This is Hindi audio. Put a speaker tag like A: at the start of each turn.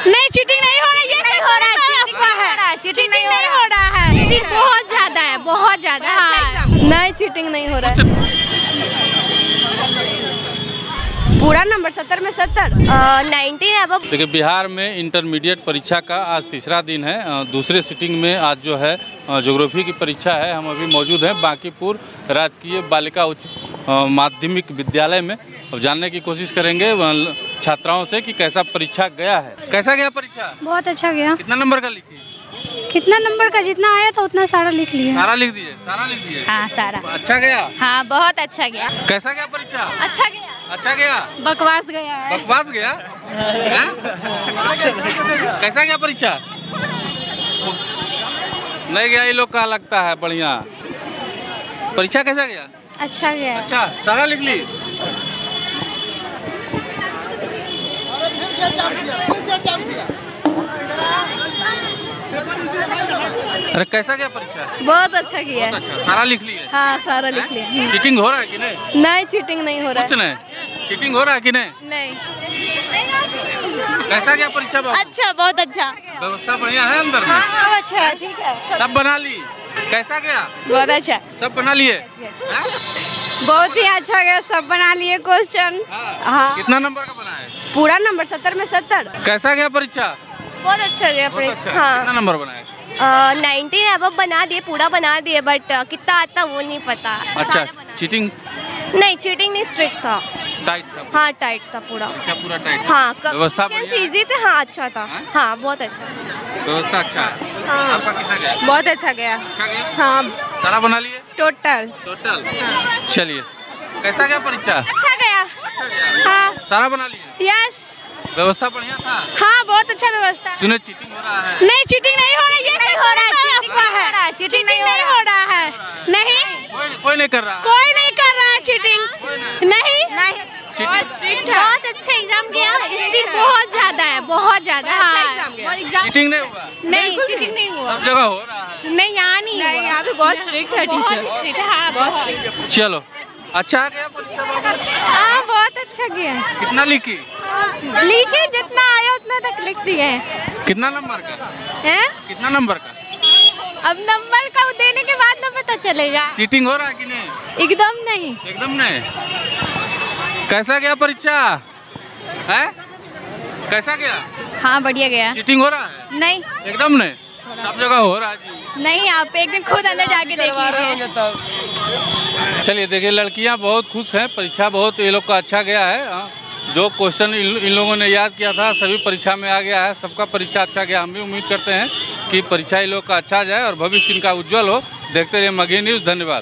A: नहीं चीटिंग नहीं हो रही है, नहीं हो रहा है, चीटिंग नहीं हो रहा है, चीटिंग बहुत ज्यादा है, बहुत ज्यादा।
B: नहीं चीटिंग नहीं हो रहा है। पूरा नंबर 70 में 70
A: 19 अब।
C: देखिए बिहार में इंटरमीडिएट परीक्षा का आज तीसरा दिन है। दूसरे सिटिंग में आज जो है ज्योग्राफी की परीक्षा है। हम अभी मौजूद हैं बांकीपुर राजकीय बालिका उच्च माध्यमिक विद्यालय में। अब जानने की कोशिश करेंगे छात्राओं से कि कैसा परीक्षा गया है। कैसा गया परीक्षा?
A: बहुत अच्छा गया।
C: कितना नंबर का लिखी?
A: कितना नंबर का जितना आया था उतना सारा लिख लिया।
C: सारा लिख दिए? सारा लिख दिए?
A: हाँ सारा।
C: अच्छा गया?
A: हाँ बहुत अच्छा गया।
C: कैसा गया परीक्षा?
A: अच्छा गया।
C: अच्छा गया?
A: बकवास गया है।
C: बकवास गया? कैसा गया परीक्षा? नहीं गया ये लोग का लगता है। बढ़िया। परीक्षा कैसा गया?
A: अच्छा गया।
C: अच्छा सारा लिख ली? अरे कैसा गया परीक्षा?
B: बहुत अच्छा किया।
C: बहुत अच्छा। सारा लिख लिए?
B: हाँ सारा लिख लिया।
C: चीटिंग हो रहा है कि नहीं?
B: नहीं चीटिंग नहीं हो रहा है।
C: कुछ नहीं चीटिंग हो रहा है कि नहीं?
A: नहीं।
C: कैसा गया परीक्षा बाबू?
A: अच्छा बहुत अच्छा।
C: व्यवस्था बढ़िया है अंदर में?
B: सब अच्छा है, ठीक है।
C: सब बना ली? कैसा गया?
A: बहुत अच्छा।
C: सब बना लिए?
B: बहुत ही अच्छा गया, सब बना लिए क्वेश्चन। हाँ।
C: कितना नंबर का बना है?
B: पूरा नंबर 70 में 70
C: कैसा गया परीक्षा?
A: बहुत अच्छा गया।
C: बहुत अच्छा।
A: हाँ।
C: कितना नंबर बनाए?
A: 19 अब बना दिए, पूरा बना दिए, बट कितना आता वो नहीं पता।
C: अच्छा चीटिंग
A: नहीं, चीटिंग नहीं, स्ट्रिक्ट था।
C: टाइट था?
A: हाँ टाइट था पूरा।
C: अच्छा पूरा टाइट।
A: हाँ
C: व्यवस्था
A: इजी थे। हाँ अच्छा था। हाँ बहुत अच्छा।
C: व्यवस्था अच्छा है।
B: हाँ।
C: आपका कैसा गया?
B: बहुत अच्छा गया।
C: अच्छा गया?
B: हाँ
C: सारा बना लिए?
B: टोटल।
C: चलिए कैसा गया परीक्षा?
B: अच्छा गया।
C: अच्छा गया?
B: हाँ
C: सारा बना लिए?
B: यस।
C: व्यवस्था बढ़िया था?
B: हाँ बहुत अच्छा व्यवस्था।
C: सुने चीटिंग हो रहा है?
B: नहीं चीटिंग नहीं हो रही है, नहीं हो रहा है, चीटिंग नहीं हो रहा है। नहीं
C: कोई नहीं कर रहा?
B: कोई नहीं कर रहा है चीटिंग। नहीं
C: चीटिंग
A: बहुत अच्छा एग्जाम गया। स्ट्रिक्ट बहुत ज्यादा है, बहुत ज्यादा। हाँ
C: चीटिंग नहीं हुआ?
A: नहीं चीटिंग नहीं हुआ।
C: सब जगह हो रहा है?
A: नहीं यहाँ नहीं,
B: यहाँ पे बहुत स्ट्रिक्ट है टीचर।
A: स्ट्रिक्ट है। हाँ बहुत स्ट्रिक्ट।
C: चलो अच्छा गया परीक्षा बाबू?
A: हाँ बहुत अच्छा गया।
C: कितना लिखी?
A: लिखे जितना आया उतना तक लिख दिए।
C: कितना नंबर का?
A: हैं?
C: कितना नंबर का?
A: अब नंबर का देने के बाद ना पता चलेगा।
C: चीटिंग हो रहा है कि नहीं?
A: एकदम नहीं।
C: एकदम नहीं। कैसा गया परीक्षा है? कैसा गया?
A: हाँ बढ़िया गया।
C: चीटिंग हो रहा है?
A: नहीं
C: एकदम नहीं। सब जगह हो रहा है जी।
A: नहीं, आप एक दिन खुद अंदर जाके देख लीजिए।
C: चलिए देखिए लड़कियां बहुत खुश हैं। परीक्षा बहुत ये लोग का अच्छा गया है। जो क्वेश्चन इन लोगों ने याद किया था सभी परीक्षा में आ गया है। सबका परीक्षा अच्छा गया। हम भी उम्मीद करते हैं कि परीक्षा इन लोग का अच्छा जाए और भविष्य इनका उज्जवल हो। देखते रहिए मगही न्यूज़। धन्यवाद।